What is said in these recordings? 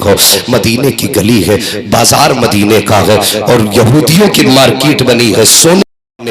دیکھو مدینے کی گلی ہے، بازار مدینے کا ہے اور یہودیوں کی مارکیٹ بنی ہے، سونے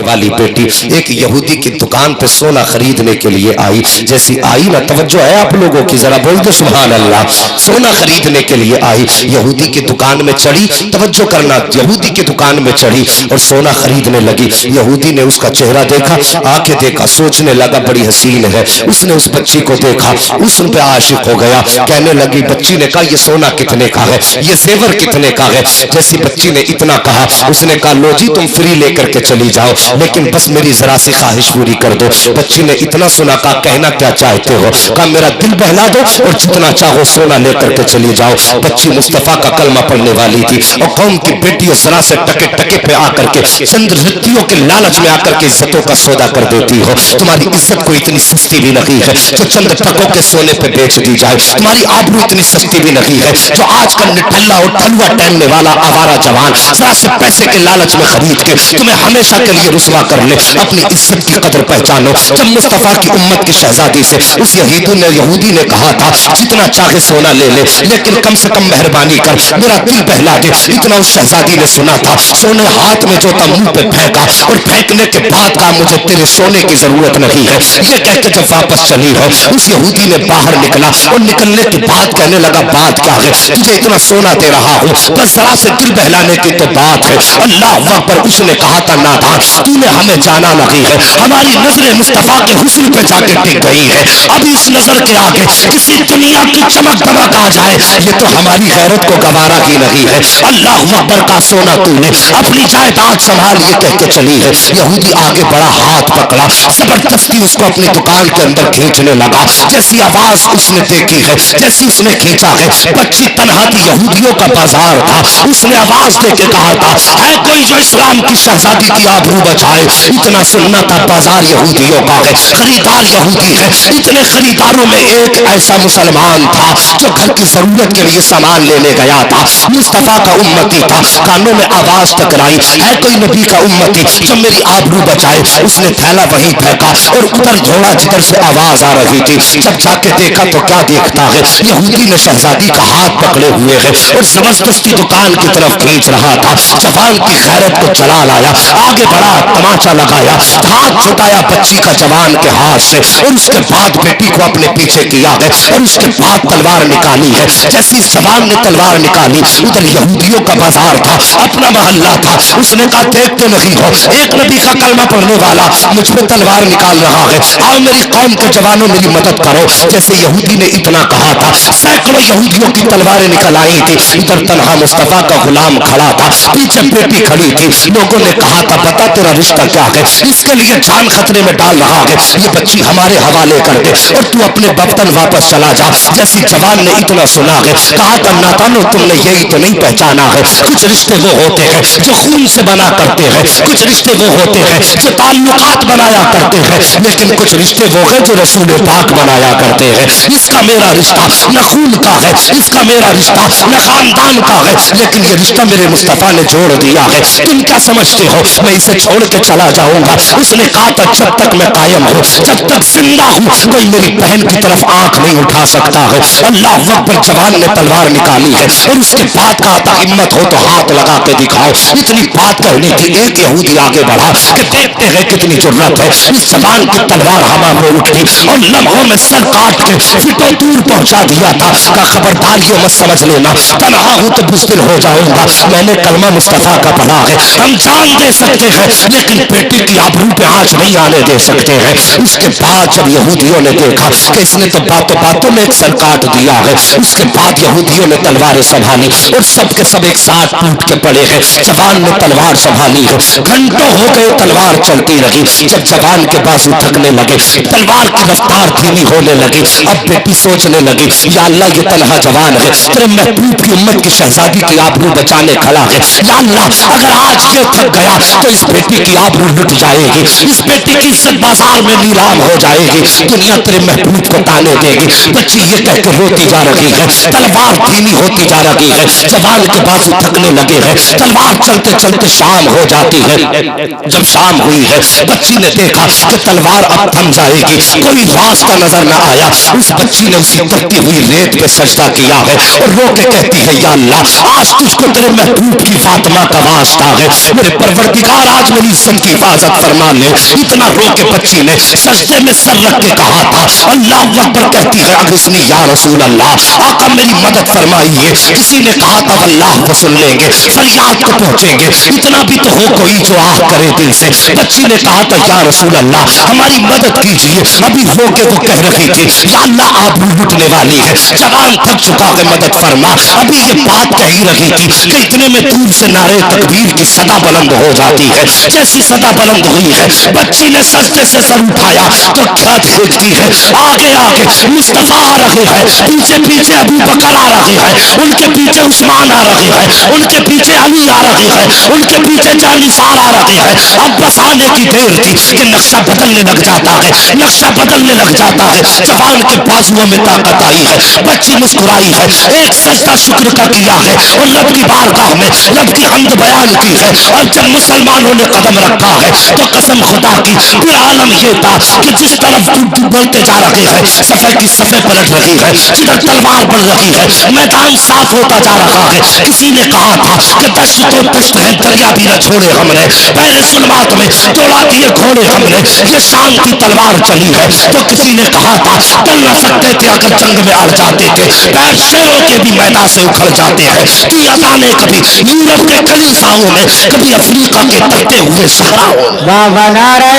والی بیٹی ایک یہودی کی دکان پہ سونا خریدنے کے لیے آئی، جیسی آئی نا توجہ ہے آپ لوگوں کی، ذرا بول دو سبحان اللہ، سونا خریدنے کے لیے آئی، یہودی کی دکان میں چڑھی، توجہ کرنا، یہودی کی دکان میں چڑھی اور سونا خریدنے لگی، یہودی نے اس کا چہرہ دیکھا، آنکھیں دیکھا، سوچنے لگا بڑی حسین ہے، اس نے اس بچی کو دیکھا، اس پہ عاشق ہو گیا، کہنے لگی، بچی نے کہا یہ سونا کتنے کا ہے، یہ زیور کتنے کا ہے، جیسی بچی نے اتنا کہا، اس نے کہا لو جی تم فری لے کر کے چلی جاؤ لیکن بس میری ذرا سی خواہش پوری کر دو، بچی نے اتنا سنا، کہا کہنا کیا چاہتے ہو، کہا میرا دل بہلا دو اور جتنا چاہو سونا لے کر کے چلی جاؤ، بچی مصطفیٰ کا کلمہ پڑھنے والی تھی اور قوم کی بیٹیوں ذرا سے ٹکے ٹکے پہ آ کر کے چند رتیوں کے لالچ میں آ کر کے عزتوں کا سودا کر دیتی ہو، تمہاری عزت کو اتنی سستی بھی نہیں ہے جو چند ٹکوں کے سونے پہ بیچ دی جائے، تمہاری آبرو اتنی سستی بھی نہیں ہے جو آج کل نٹھلا اور ٹھلوا ٹہننے والا آوارہ جوان ذرا سے پیسے کے لالچ میں خرید کے تمہیں ہمیشہ کے لیے رسوا کر لے، اپنی عزت کی قدر پہچانو، جب مصطفیٰ کی امت کی شہزادی سے اس یہودی نے کہا تھا جتنا چاہے سونا لے لے لیکن کم سے کم مہربانی کر میرا دل بہلا دے، اتنا اس شہزادی نے سنا تھا، سونے ہاتھ میں جو تھا منہ پہ پھینکا اور پھینکنے کے بعد کہا مجھے تیرے سونے کی ضرورت نہیں ہے، یہ کہہ کے جب واپس چلی ہو اس یہودی نے باہر نکلا اور نکلنے کے بعد کہنے لگا بات کیا ہے، تجھے اتنا سونا دے رہا ہوں بس ذرا سے دل بہلانے کی تو بات ہے، اللہ اکبر، اس نے کہا تھا نادان تو نے ہمیں جانا نہیں ہے، ہماری نظریں مصطفیٰ کے حسن پہ جا کے ٹک گئی ہے، ابھی اس نظر کے آگے کسی دنیا کی چمک دمک آ جائے یہ تو ہماری غیرت کو گوارا ہی نہیں ہے، اللہ اکبر کا سونا تو نے اپنی جائیداد سنبھال یہ کہہ کے چلی ہے، یہودی آگے بڑا ہاتھ پکڑا، زبردستی اس کو اپنی دکان کے اندر کھینچنے لگا، جیسی آواز اس نے دیکھی ہے، جیسی اس نے کھینچا ہے، بچی تنہا تھی، یہودیوں کا بازار تھا، اس نے آواز دے کے کہا تھا ہے کوئی جو اسلام کی شہزادی کی آبرو بچائے، اتنا سننا تھا بازار یہودیوں کا ہے، خریدار یہودی ہے، اتنے خریداروں میں ایک ایسا مسلمان تھا جو گھر کی ضرورت کے لیے سامان لینے گیا تھا، مصطفیٰ کا امتی تھا، کانوں میں آواز ٹکرائی ہے کوئی نبی کا امتی جو میری آبرو بچائے، اس نے تھیلا وہیں پھینکا اور ادھر جھوڑا جدھر سے آواز آ رہی تھی، جب جا کے دیکھا تو کیا دیکھتا ہے، یہودی نے شہزادی کا ہاتھ پکڑے ہوئے ہے اور زبردستی دکان کی طرف کھینچ رہا تھا، جوان کی غیرت کو چلا لایا، آگے بڑھا، تماچا لگایا، ہاتھ چھٹایا بچی کا جوان کے ہاتھ سے اور اس کے بعد بیٹی کو اپنے پیچھے کیا ہے اور اس کے بعد تلوار نکالی ہے، جیسی جوان نے تلوار نکالی ادھر یہودیوں کا بازار تھا، اپنا محلہ تھا، اس نے کہا دیکھتے نہیں ہو ایک نبی کا کلمہ پڑھنے والا مجھ پہ تلوار نکال رہا ہے، آؤ میری قوم کے جوانوں میری مدد کرو، جیسے یہودی نے اتنا کہا تھا سینکڑوں یہودیوں کی تلواریں نکل آئی تھی، ادھر تنہا مصطفیٰ کا غلام کھڑا تھا، پیچھے بیٹی کھڑی تھی، لوگوں نے کہا تھا بتا تیرا رشتہ کیا ہے، اس کے لیے جان خطرے میں ڈال رہا ہے، یہ بچی ہمارے حوالے کر دے اور تو اپنے وطن واپس چلا جا، جیسی جوان نے اتنا سنا ہے کہا تھا ناتانو تم نے یہی تو نہیں پہچانا ہے، کچھ رشتے وہ ہوتے ہیں جو خون سے بنا کرتے ہیں، کچھ رشتے وہ ہوتے ہیں جو تعلقات بنایا کرتے ہیں، لیکن کچھ رشتے وہ ہیں جو رسول پاک بنایا کرتے ہیں، اس کا میرا رشتہ نہ خون کا ہے، اس کا میرا رشتہ نہ خاندان کا ہے، لیکن یہ رشتہ میرے مصطفیٰ نے جوڑ دیا ہے، تم کیا سمجھتے ہو میں اسے چھوڑ کے چلا جاؤں گا، اس نے کہا تھا جب تک میں قائم ہوں، جب تک زندہ ہوں کوئی میری بہن کی طرف آنکھ نہیں اٹھا سکتا ہے، اللہ اکبر، جوان نے تلوار نکالی ہے اور اس کے بعد کہا تھا ہمت ہو تو ہاتھ لگا کے دکھاؤ، اتنی بات کرنی تھی، ایک یہودی آگے بڑھا کہ دیکھتے ہیں کتنی جرات ہے، اس جوان کی تلوار ہوا میں اٹھی اور لمحوں میں سر کاٹ کے فٹو دور پہنچا دیا تھا، کہا خبردار یہ مت سمجھ لینا تنہا ہوں تو بزدل ہو جاؤں گا، میں نے کلمہ مصطفیٰ کا پڑھا ہے، ہم جان دے سکتے ہیں لیکن بیٹی کی آبرو پہ آنچ نہیں آنے دے سکتے ہیں، اس کے بعد جب یہودیوں نے دیکھا کہ اس نے تو باتوں باتوں میں ایک سر کاٹ دیا ہے، اس کے بعد یہودیوں نے تلواریں سنبھالی اور سب کے سب ایک ساتھ ٹوٹ کے پڑے ہیں، جوان نے تلوار سنبھالی ہے، گھنٹوں ہو گئے تلوار چلتی رہی، جب جوان کے بازو تھکنے لگے، تلوار کی رفتار دھیمی ہونے لگی، اب بیٹی سوچنے لگی یا اللہ یہ تنہا جوان ہے، تیرے محبوب کی امت کی شہزادی کی آبرو بچانے کھڑا ہے، یا اللہ اگر آج یہ تھک گیا تو اس بیٹی بیٹی کی آبرو لٹ جائے گی، اس بیٹی کی عزت بازار میں نیلام ہو جائے گی، دنیا تیرے محبوب کو تانے دے گی۔ بچی یہ کہہ کے روتی جا رہی ہے، تلوار دھیمی ہوتی جا رہی ہے، جوان کے بازو تھکنے لگے ہیں، تلوار چلتے چلتے شام ہو جاتی ہے۔ جب شام ہوئی ہے بچی نے دیکھا کہ تلوار اب تھم جائے گی، کوئی راستہ نظر نہ آیا، اس بچی نے اسی تڑپتی ہوئی ریت پہ سجدہ کیا ہے اور رو کے کہتی ہے یا اللہ آج تجھ کو تیرے محبوب کی فاطمہ کا واسطہ ہے، میرے پروردگار آج میری عزت کی حفاظت فرما لے۔ اتنا رو کے بچی نے سجدے میں سر رکھ کے کہا تھا اللہ اکبر، کہتی ہے اغثنی یا رسول اللہ، آقا میری مدد فرمائیے۔ کسی نے کہا تھا اللہ کو سن لیں گے، فریاد کو پہنچیں گے، اتنا بھی تو ہو کوئی جو آہ کرے دل سے۔ بچی نے کہا تھا یا رسول اللہ ہماری مدد کیجیے، ابھی ہو کے وہ کہہ رہی تھی یا اللہ آبرو لٹنے والی ہے، جوان تھک چکا ہے مدد فرما، ابھی یہ بات کہی رہی تھی کہ اتنے میں دور سے نعرے تکبیر کی صدا بلند ہو جاتی ہے۔ جیسی صدا بلند ہوئی ہے بچی نے سجدے سے سر اٹھایا تو کیا دیکھتی ہے آگے آگے مصطفیٰ آ رہے ہیں، پیچھے پیچھے ابو بکر آ رہے ہیں، ان کے پیچھے عثمان آ رہے ہیں، ان کے پیچھے علی آ رہے ہیں، ان کے پیچھے جانثار آ رہے ہیں۔ اب بس آنے کی دیر تھی کہ نقشہ بدلنے لگ جاتا ہے، نقشہ بدلنے لگ جاتا ہے، جوان کے بازوؤں میں طاقت آئی ہے، بچی مسکرائی ہے، ایک سجدہ شکر کا کیا ہے اور رب کی بارگاہ میں رب کی حمد بیان کی ہے۔ اور جب مسلمانوں نے قدم رکھا ہے تو قسم خدا کی پھر عالم یہ تھا کہ جس طرف بڑھتے جا رہے ہیں صفحے کی صفحے پلٹ رہی ہے، جدھر تلوار بڑھ رہی ہے، میدان صاف ہوتا جا رہا ہے۔ کسی نے کہا تھا کہ دشت تو دشت ہے، دریا بھی نہ چھوڑے ہم نے، پہلے ظلمات میں دوڑا دیے گھوڑے ہم نے، یہ شان کی تلوار چلی ہے۔ تو کسی نے کہا تھا ڈر نہ سکتے تھے اگر جنگ میں اڑ جاتے تھے، پیر شیروں کے بھی میدان سے اکھڑ جاتے ہیں۔ کی اذانیں کبھی یورپ کے کلیساؤں میں، کبھی افریقہ کے تپتے ہوئے صحراؤں میں۔ بابا نعرہ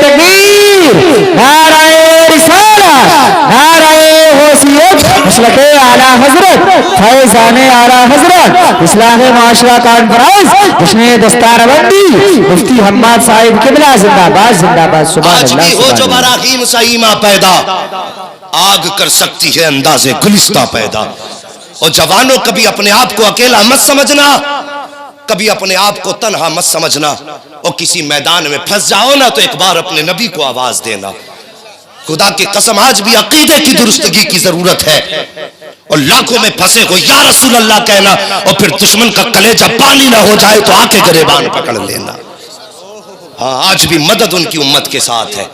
تکبیر، نعرہ رسالت، نعرہ حیثیت، مسلک اعلی حضرت، فیضان اعلی حضرت، اصلاح معاشرہ کانفرنس، جشن دستار بندی، مفتی حماد صاحب قبلہ زندہ باد زندہ باد۔ سبحان آج اللہ بھی ہو جو سبحان اللہ۔ براغیم سائیمہ پیدا، آگ کر سکتی ہے انداز گلستہ پیدا۔ اور جوانوں کبھی اپنے آپ کو اکیلا مت سمجھنا، کبھی اپنے آپ کو تنہا مت سمجھنا، اور کسی میدان میں پھنس جاؤ نا تو ایک بار اپنے نبی کو آواز دینا۔ خدا کی قسم آج بھی عقیدے کی درستگی کی ضرورت ہے، اور لاکھوں میں پھنسے ہو یا رسول اللہ کہنا، اور پھر دشمن کا کلیجہ پانی نہ ہو جائے تو آ کے گریبان پکڑ لینا۔ ہاں آج بھی مدد ان کی امت کے ساتھ ہے،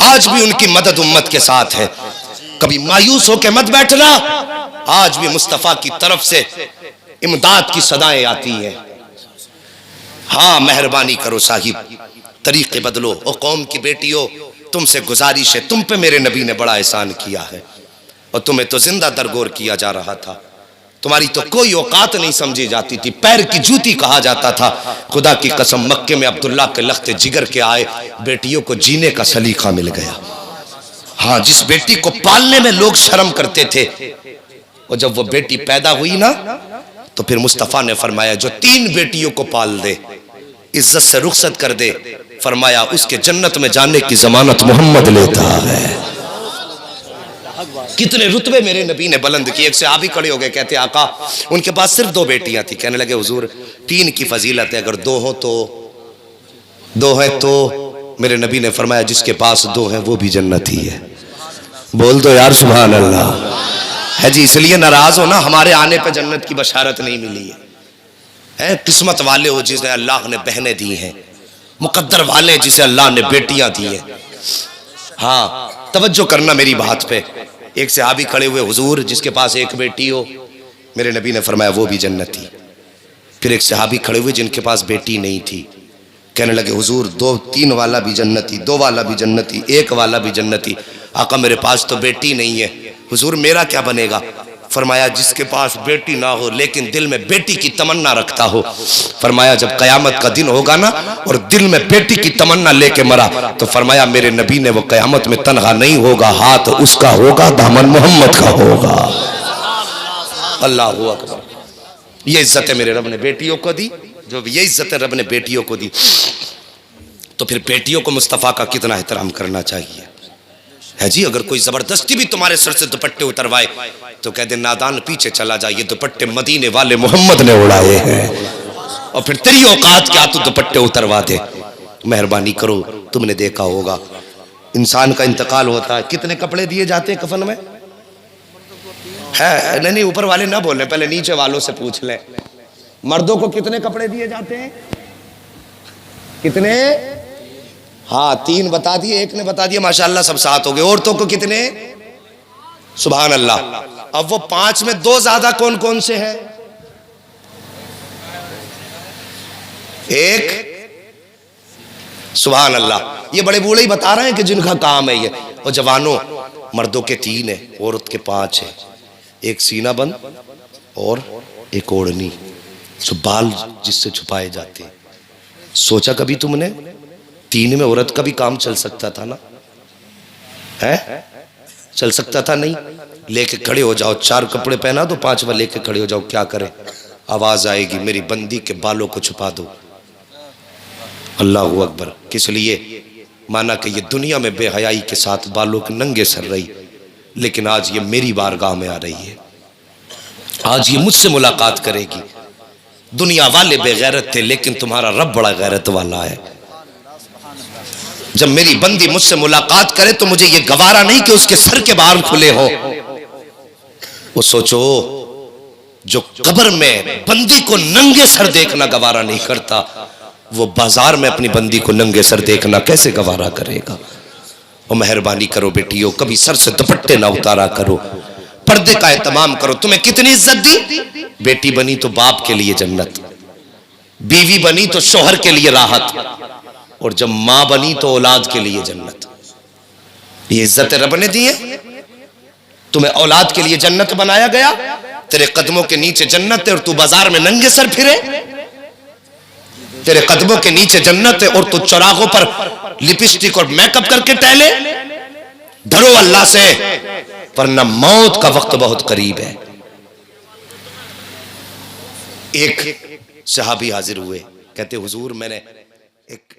آج بھی ان کی مدد امت کے ساتھ ہے۔ کبھی مایوس ہو کے مت بیٹھنا، آج بھی مصطفیٰ کی طرف سے امداد کی صدائیں آتی ہیں۔ ہاں مہربانی کرو صاحب، طریقے بدلو۔ او قوم کی بیٹیوں، تم سے گزارش ہے، تم پہ میرے نبی نے بڑا احسان کیا ہے، اور تمہیں تو زندہ درگور کیا جا رہا تھا، تمہاری تو کوئی اوقات نہیں سمجھی جاتی تھی، پیر کی جوتی کہا جاتا تھا۔ خدا کی قسم مکے میں عبداللہ کے لخت جگر کے آئے بیٹیوں کو جینے کا سلیقہ مل گیا۔ ہاں جس بیٹی کو پالنے میں لوگ شرم کرتے تھے، اور جب وہ بیٹی پیدا ہوئی نا تو پھر مصطفیٰ نے فرمایا جو 3 بیٹیوں کو پال دے، عزت سے رخصت کر دے، فرمایا اس کے جنت میں جانے کی ضمانت محمد لیتا ہے۔ کتنے رتبے میرے نبی نے بلند کیے۔ ایک صحابی کھڑے ہو گئے، کہتے آقا ان کے پاس صرف 2 بیٹیاں تھیں، کہنے لگے حضور 3 کی فضیلت ہے، اگر 2 ہو تو 2 ہیں تو میرے نبی نے فرمایا جس کے پاس 2 ہیں وہ بھی جنتی ہے۔ بول دو یار سبحان اللہ ہے جی۔ اس لیے ناراض ہو نا، ہمارے آنے پہ جنت کی بشارت نہیں ملی ہے۔ قسمت والے ہو جسے اللہ نے بہنیں دی ہیں، مقدر والے جسے اللہ نے بیٹیاں دی ہیں۔ ہاں توجہ کرنا میری بات پہ۔ ایک صحابی کھڑے ہوئے، حضور جس کے پاس 1 بیٹی ہو، میرے نبی نے فرمایا وہ بھی جنتی۔ پھر ایک صحابی کھڑے ہوئے جن کے پاس بیٹی نہیں تھی، کہنے لگے حضور 2-3 والا بھی جنتی، 2 والا بھی جنتی، 1 والا بھی جنتی۔ آقا میرے پاس تو بیٹی نہیں ہے، حضور میرا کیا بنے گا؟ فرمایا جس کے پاس بیٹی نہ ہو لیکن دل میں بیٹی کی تمنا رکھتا ہو، فرمایا جب قیامت کا دن ہوگا نا اور دل میں بیٹی کی تمنا لے کے مرا تو فرمایا میرے نبی نے وہ قیامت میں تنہا نہیں ہوگا، ہاتھ اس کا ہوگا، دامن محمد کا ہوگا۔ اللہ اکبر۔ یہ عزت میرے رب نے بیٹیوں کو دی، جو یہ عزت رب نے بیٹیوں کو دی، تو پھر بیٹیوں کو مصطفیٰ کا کتنا احترام کرنا چاہیے ہے جی۔ اگر کوئی زبردستی بھی تمہارے سر سے دوپٹے اتروائے تو کہہ دے نادان پیچھے چلا جا، یہ دوپٹے مدینے والے محمد نے اڑائے ہیں۔ اور پھر تیری اوقات کیا تو دوپٹے اتروا دے. مہربانی کرو. تم نے دیکھا ہوگا انسان کا انتقال ہوتا ہے کتنے کپڑے دیے جاتے ہیں کفن میں؟ ہے نہیں اوپر والے نہ بولیں، پہلے نیچے والوں سے پوچھ لیں. مردوں کو کتنے کپڑے دیے جاتے ہیں؟ کتنے؟ ہاں 3 بتا دیے، ایک نے بتا دیا، ماشاءاللہ سب 7 ہو گئے. عورتوں کو کتنے؟ سبحان اللہ. اب وہ 5 میں 2 زیادہ کون کون سے ہیں؟ ایک سبحان اللہ. یہ بڑے بوڑھے ہی بتا رہے ہیں کہ جن کا کام ہے یہ. اور جوانوں، مردوں کے 3 ہیں، عورت کے 5 ہیں. ایک سینہ بند اور ایک اوڑھنی، جو بال جس سے چھپائے جاتے ہیں. سوچا کبھی تم نے 3 میں عورت کا بھی کام چل سکتا تھا نا؟ ہے چل سکتا تھا؟ نہیں. لے کے کھڑے ہو جاؤ، 4 کپڑے پہنا دو، 5واں لے کے کھڑے ہو جاؤ. کیا کرے؟ آواز آئے گی میری بندی کے بالوں کو چھپا دو. اللہ اکبر. کس لیے؟ مانا کہ یہ دنیا میں بے حیائی کے ساتھ بالوں کے ننگے سر رہی، لیکن آج یہ میری بارگاہ میں آ رہی ہے، آج یہ مجھ سے ملاقات کرے گی. دنیا والے بے غیرت تھے لیکن تمہارا رب بڑا غیرت والا ہے. جب میری بندی مجھ سے ملاقات کرے تو مجھے یہ گوارا نہیں کہ اس کے سر کے بال کھلے ہو. وہ سوچو جو قبر میں بندی کو ننگے سر دیکھنا گوارا نہیں کرتا، وہ بازار میں اپنی بندی کو ننگے سر دیکھنا کیسے گوارا کرے گا؟ اور مہربانی کرو بیٹیوں، کبھی سر سے دوپٹے نہ اتارا کرو، پردے کا اہتمام کرو. تمہیں کتنی عزت دی؟ بیٹی بنی تو باپ کے لیے جنت، بیوی بنی تو شوہر کے لیے راحت، اور جب ماں بنی تو اولاد کے لیے جنت. یہ عزت رب نے دی ہے. تمہیں اولاد کے لیے جنت بنایا گیا، تیرے قدموں کے نیچے جنت ہے اور تو بازار میں ننگے سر پھرے. تیرے قدموں کے نیچے جنت ہے اور تو چراغوں پر لپسٹک اور میک اپ کر کے ٹہلے. ڈرو اللہ سے، ورنہ موت کا وقت بہت قریب ہے. ایک صحابی حاضر ہوئے، کہتے حضور میں نے ایک